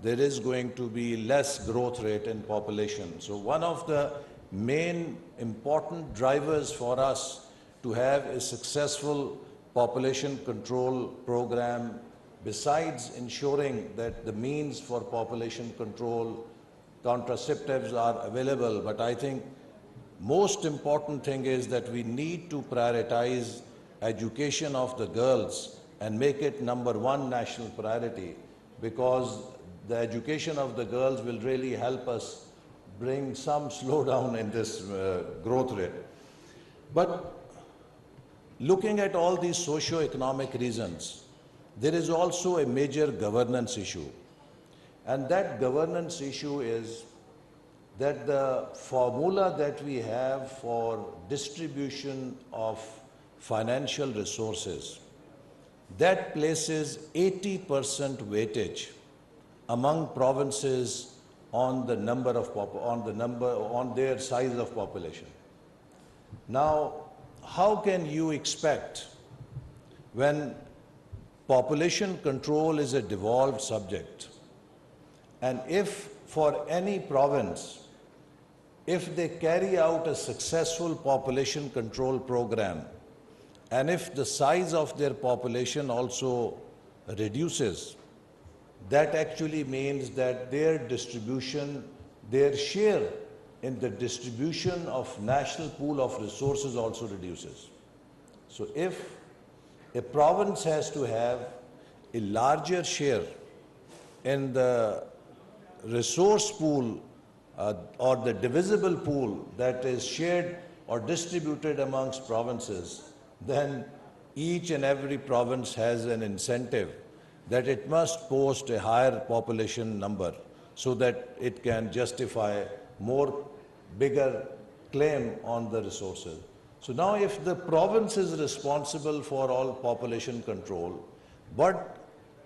there is going to be less growth rate in population. So one of the main important drivers for us to have a successful population control program, besides ensuring that the means for population control, contraceptives are available, but I think most important thing is that we need to prioritize education of the girls and make it #1 national priority, because the education of the girls will really help us bring some slowdown in this growth rate. But looking at all these socio-economic reasons, there is also a major governance issue. And that governance issue is that the formula that we have for distribution of financial resources, that places 80% weightage among provinces on the number of on their size of population. Now, how can you expect, when population control is a devolved subject, and if for any province, if they carry out a successful population control program, and if the size of their population also reduces, that actually means that their distribution, their share in the distribution of national pool of resources also reduces. So if a province has to have a larger share in the resource pool or the divisible pool that is shared or distributed amongst provinces, then each and every province has an incentive that it must post a higher population number so that it can justify more bigger claim on the resources. So now if the province is responsible for all population control, but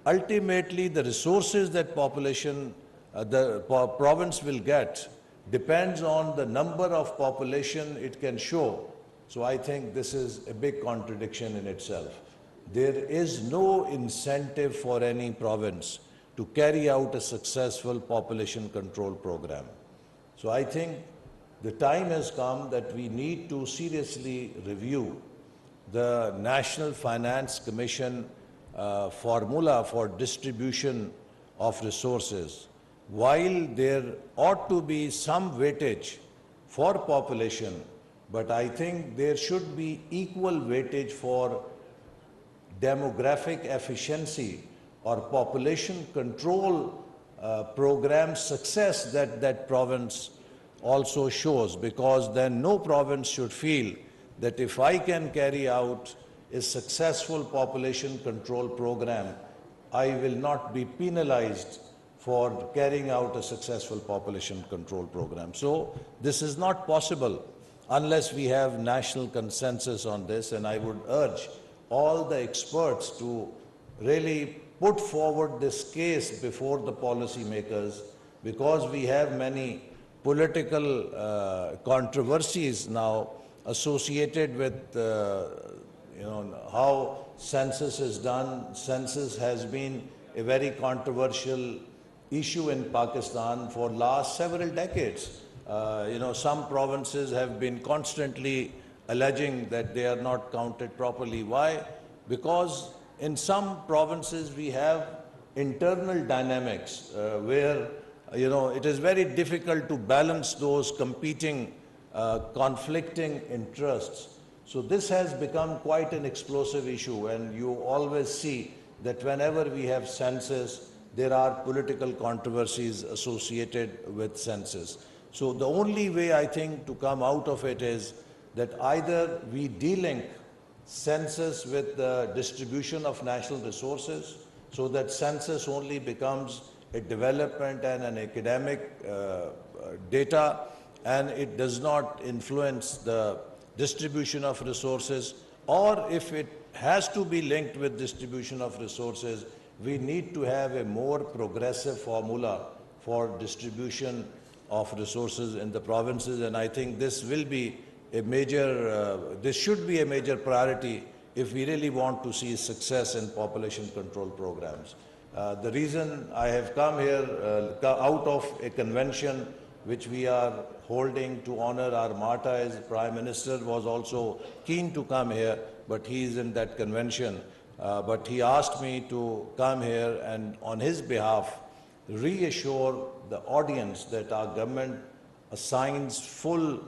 ultimately the resources that the province will get depends on the number of population it can show. So I think this is a big contradiction in itself. There is no incentive for any province to carry out a successful population control program. So I think the time has come that we need to seriously review the National Finance Commission formula for distribution of resources. While there ought to be some weightage for population, but I think there should be equal weightage for demographic efficiency or population control program success that province also shows, because then no province should feel that if I can carry out a successful population control program, I will not be penalized for carrying out a successful population control program. So this is not possible unless we have national consensus on this, and I would urge all the experts to really put forward this case before the policymakers, because we have many political controversies now associated with how census is done. Census has been a very controversial issue in Pakistan for last several decades. Some provinces have been constantly alleging that they are not counted properly. Why? Because in some provinces we have internal dynamics where it is very difficult to balance those competing, conflicting interests. So this has become quite an explosive issue, and you always see that whenever we have census, there are political controversies associated with census. So the only way, I think, to come out of it is that either we delink census with the distribution of national resources, so that census only becomes a development and an academic data, and it does not influence the distribution of resources, or if it has to be linked with distribution of resources, we need to have a more progressive formula for distribution of resources in the provinces, and I think this will be a major, this should be a major priority if we really want to see success in population control programs. The reason I have come here out of a convention which we are holding to honor our martyr is Prime Minister was also keen to come here, but he is in that convention. But he asked me to come here and on his behalf reassure the audience that our government assigns full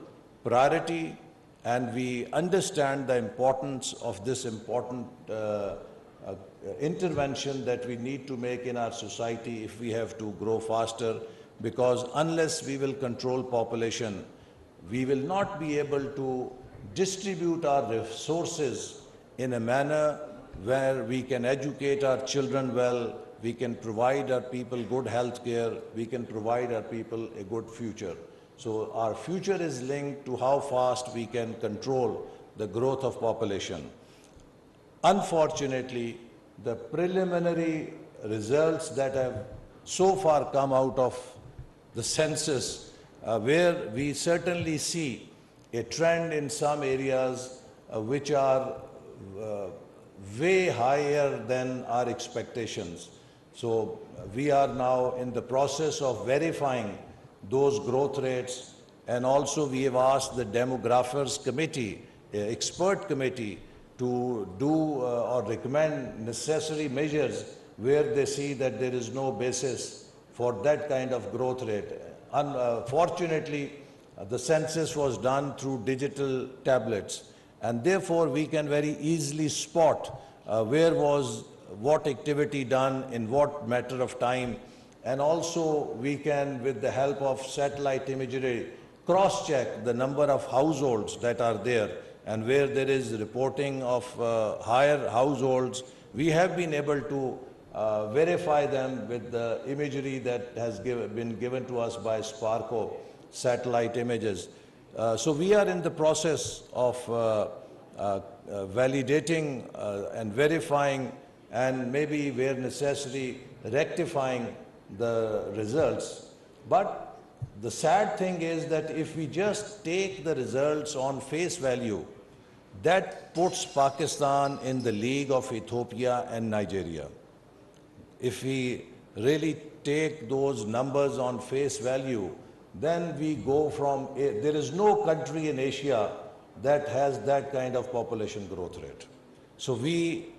priority and we understand the importance of this important intervention that we need to make in our society if we have to grow faster, because unless we will control population, we will not be able to distribute our resources in a manner where we can educate our children well, we can provide our people good health care, we can provide our people a good future. So our future is linked to how fast we can control the growth of population. Unfortunately, the preliminary results that have so far come out of the census, where we certainly see a trend in some areas which are way higher than our expectations. So we are now in the process of verifying those growth rates, and also we have asked the demographers committee, expert committee, to do or recommend necessary measures where they see that there is no basis for that kind of growth rate. Unfortunately, the census was done through digital tablets, and therefore we can very easily spot where was what activity done in what matter of time, and also we can, with the help of satellite imagery, cross-check the number of households that are there, and where there is reporting of higher households, we have been able to verify them with the imagery that has been given to us by Sparko satellite images. So we are in the process of validating and verifying, and maybe where necessary rectifying the results. But the sad thing is that if we just take the results on face value, that puts Pakistan in the league of Ethiopia and Nigeria. If we really take those numbers on face value, then we go from, there is no country in Asia that has that kind of population growth rate. So we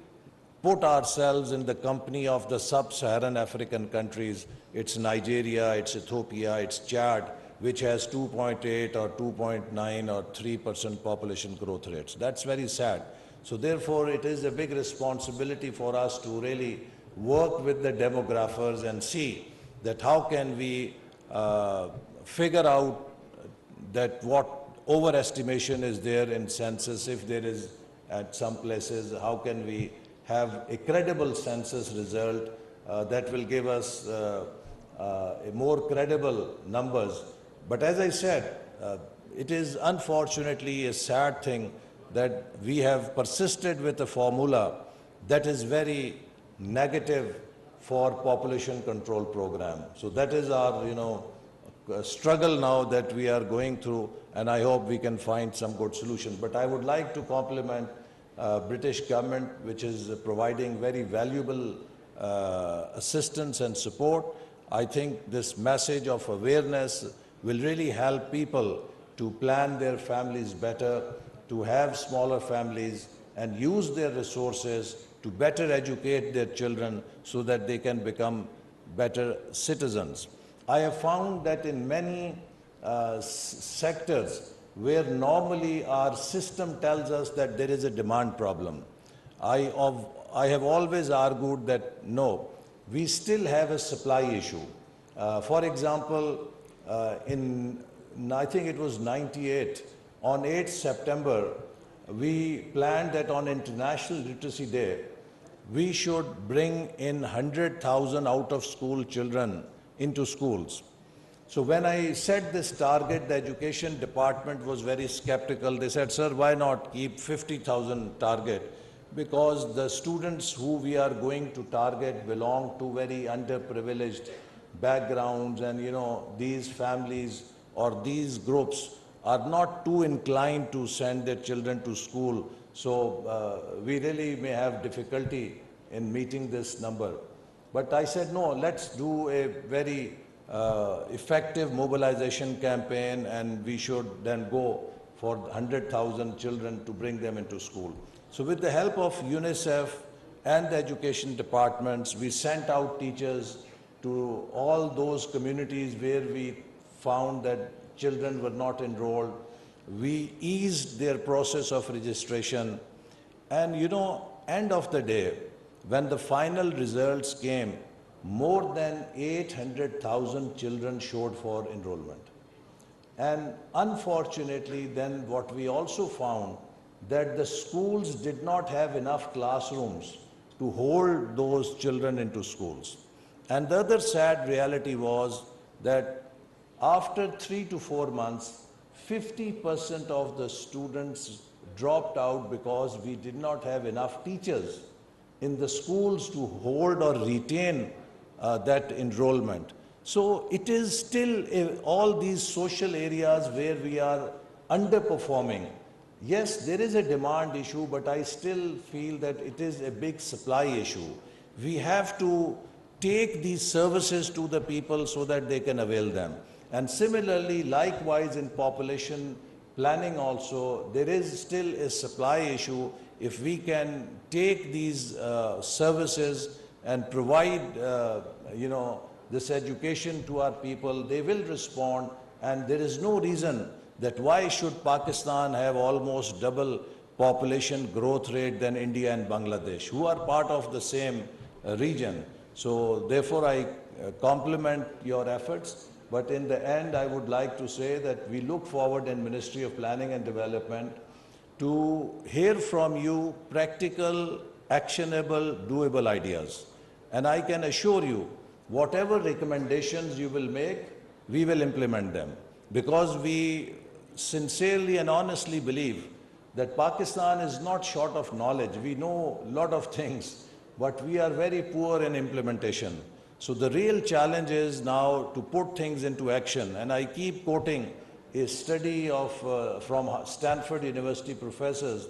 put ourselves in the company of the sub-Saharan African countries. It's Nigeria, it's Ethiopia, it's Chad, which has 2.8 or 2.9 or 3% population growth rates. That's very sad. So therefore, it is a big responsibility for us to really work with the demographers and see that how can we figure out that what overestimation is there in census, if there is at some places, how can we have a credible census result that will give us a more credible numbers. But as I said, it is unfortunately a sad thing that we have persisted with a formula that is very negative for population control program. So that is our, struggle now that we are going through, and I hope we can find some good solution. But I would like to compliment British government, which is providing very valuable assistance and support. I think this message of awareness will really help people to plan their families better, to have smaller families, and use their resources to better educate their children so that they can become better citizens. I have found that in many sectors where normally our system tells us that there is a demand problem, I have always argued that no, we still have a supply issue. For example, I think it was 98, on 8th September, we planned that on International Literacy Day, we should bring in 100,000 out-of-school children into schools. So when I set this target, the education department was very skeptical. They said, sir, why not keep 50,000 target? Because the students who we are going to target belong to very underprivileged backgrounds, and these families or these groups are not too inclined to send their children to school. So we really may have difficulty in meeting this number. But I said, no, let's do a very effective mobilization campaign, and we should then go for 100,000 children to bring them into school. So with the help of UNICEF and the education departments, we sent out teachers to all those communities where we found that children were not enrolled. We eased their process of registration. And you know, end of the day, when the final results came, more than 800,000 children showed for enrollment. And unfortunately, then what we also found, that the schools did not have enough classrooms to hold those children into schools. And the other sad reality was that after 3 to 4 months, 50% of the students dropped out because we did not have enough teachers in the schools to hold or retain that enrollment. So it is still all these social areas where we are underperforming. Yes, there is a demand issue, but I still feel that it is a big supply issue. We have to take these services to the people so that they can avail them. And similarly, likewise in population planning also, there is still a supply issue. If we can take these services and provide, this education to our people, they will respond, and there is no reason that why should Pakistan have almost double population growth rate than India and Bangladesh, who are part of the same region. So therefore I compliment your efforts, but in the end I would like to say that we look forward in Ministry of Planning and Development to hear from you practical, actionable, doable ideas. And I can assure you, whatever recommendations you will make, we will implement them. Because we sincerely and honestly believe that Pakistan is not short of knowledge. We know a lot of things, but we are very poor in implementation. So the real challenge is now to put things into action. And I keep quoting a study from Stanford University professors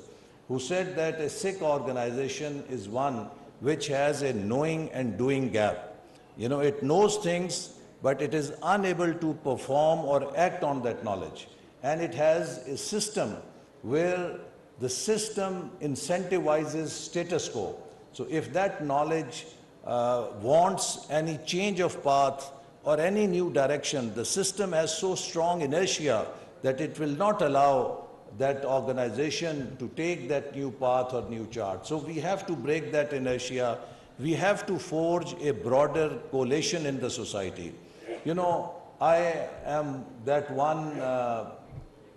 who said that a sick organization is one which has a knowing and doing gap. You know, it knows things, but it is unable to perform or act on that knowledge. And it has a system where the system incentivizes status quo. So if that knowledge wants any change of path or any new direction, the system has so strong inertia that it will not allow that organization to take that new path or new chart. So we have to break that inertia. We have to forge a broader coalition in the society. You know, I am that one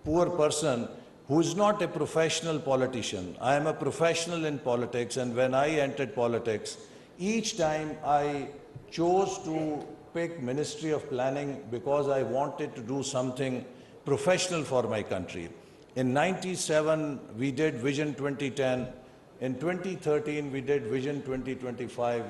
poor person who is not a professional politician. I am a professional in politics, and when I entered politics, each time I chose to pick Ministry of Planning because I wanted to do something professional for my country. In '97, we did Vision 2010. In 2013, we did Vision 2025.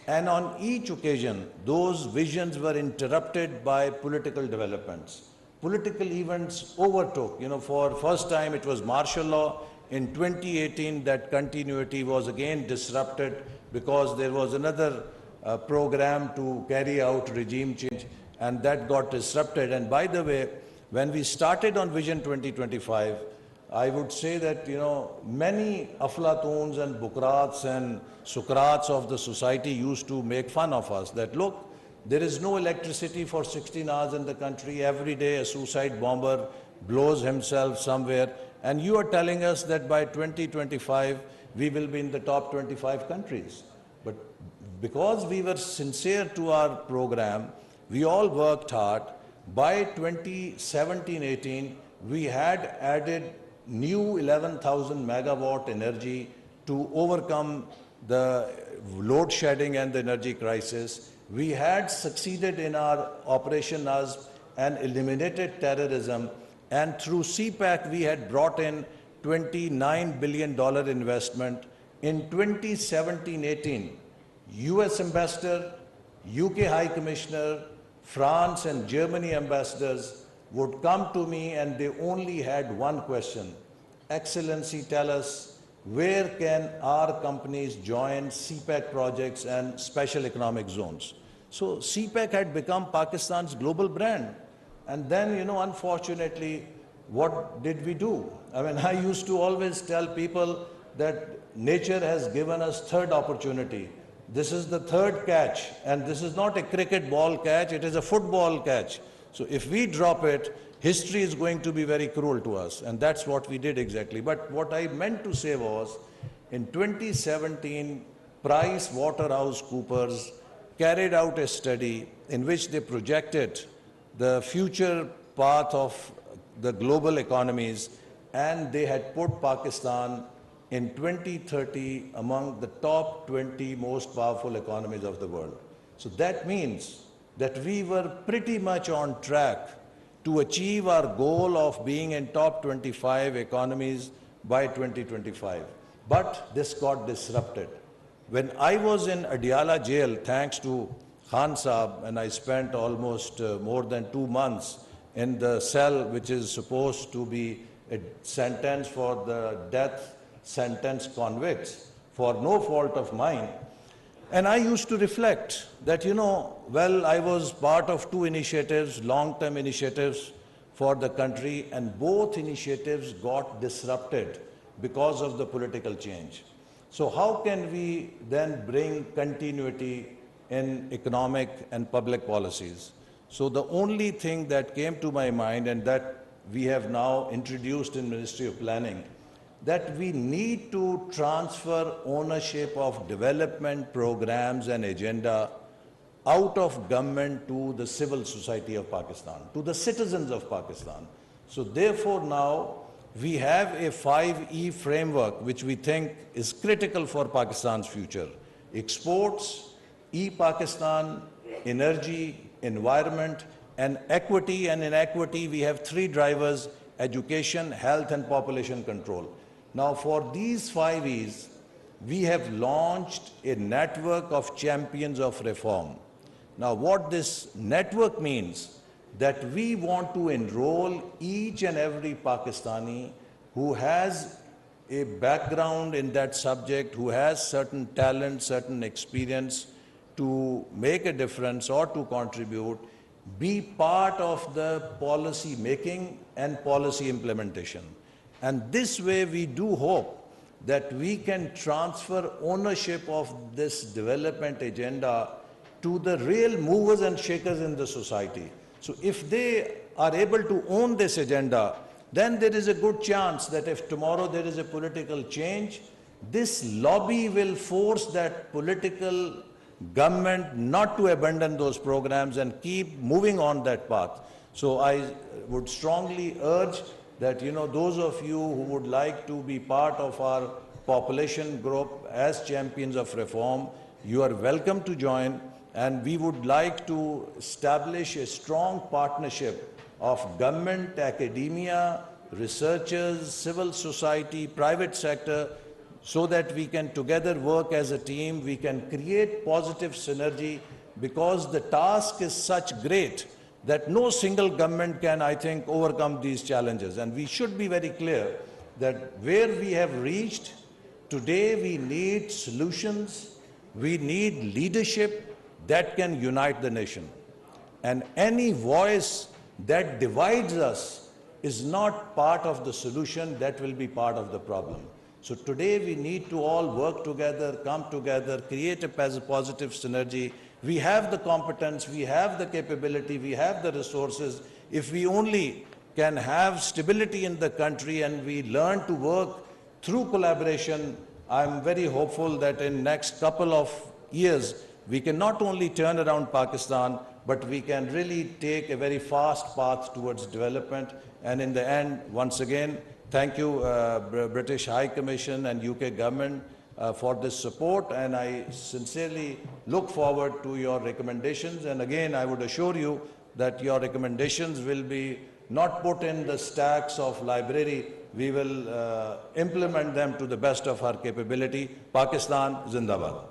And on each occasion, those visions were interrupted by political developments. Political events overtook. You know, for first time it was martial law. In 2018, that continuity was again disrupted because there was another program to carry out regime change, and that got disrupted. And by the way, when we started on Vision 2025, I would say that, you know, many Aflatoons and Bukrats and Socrates of the society used to make fun of us that, look, there is no electricity for 16 hours in the country. Every day a suicide bomber blows himself somewhere. And you are telling us that by 2025, we will be in the top 25 countries. But because we were sincere to our program, we all worked hard. By 2017-18, we had added new 11,000 megawatt energy to overcome the load shedding and the energy crisis. We had succeeded in our Operation Nazm and eliminated terrorism. And through CPAC, we had brought in $29 billion investment. In 2017-18, US Ambassador, UK High Commissioner, France and Germany ambassadors would come to me and they only had one question. Excellency, tell us, where can our companies join CPEC projects and special economic zones. So CPEC had become Pakistan's global brand. And then, unfortunately, what did we do? I mean, I used to always tell people that nature has given us third opportunity. This is the third catch, and this is not a cricket ball catch, it is a football catch. So if we drop it, history is going to be very cruel to us, and that's what we did exactly. But what I meant to say was, in 2017, PricewaterhouseCoopers carried out a study in which they projected the future path of the global economies, and they had put Pakistan in 2030 among the top 20 most powerful economies of the world. So that means that we were pretty much on track to achieve our goal of being in top 25 economies by 2025. But this got disrupted. When I was in Adiala jail, thanks to Khan Saab, and I spent almost more than 2 months in the cell which is supposed to be a sentence for the death sentence convicts for no fault of mine. And I used to reflect that, I was part of 2 initiatives, long-term initiatives for the country, and both initiatives got disrupted because of the political change. So how can we then bring continuity in economic and public policies? So the only thing that came to my mind, and that we have now introduced in Ministry of Planning, that we need to transfer ownership of development programs and agenda out of government to the civil society of Pakistan, to the citizens of Pakistan. So therefore now we have a 5E framework which we think is critical for Pakistan's future: exports, e-Pakistan, energy, environment, and equity. And in equity, we have 3 drivers: education, health, and population control. Now, for these 5 E's, we have launched a network of champions of reform. Now, what this network means, that we want to enroll each and every Pakistani who has a background in that subject, who has certain talent, certain experience to make a difference or to contribute, be part of the policy making and policy implementation. And this way we do hope that we can transfer ownership of this development agenda to the real movers and shakers in the society. So if they are able to own this agenda, then there is a good chance that if tomorrow there is a political change, this lobby will force that political government not to abandon those programs and keep moving on that path. So I would strongly urge that, those of you who would like to be part of our population group as champions of reform, you are welcome to join. And we would like to establish a strong partnership of government, academia, researchers, civil society, private sector, so that we can together work as a team, we can create positive synergy, because the task is such great that no single government can, I think, overcome these challenges. And we should be very clear that where we have reached, today we need solutions, we need leadership that can unite the nation. And any voice that divides us is not part of the solution, that will be part of the problem. So today we need to all work together, come together, create a positive synergy. We have the competence, we have the capability, we have the resources. If we only can have stability in the country and we learn to work through collaboration, I'm very hopeful that in next couple of years, we can not only turn around Pakistan, but we can really take a very fast path towards development. And in the end, once again, thank you, British High Commission and UK government for this support. And I sincerely look forward to your recommendations. And again, I would assure you that your recommendations will be not put in the stacks of library. We will implement them to the best of our capability. Pakistan Zindabad.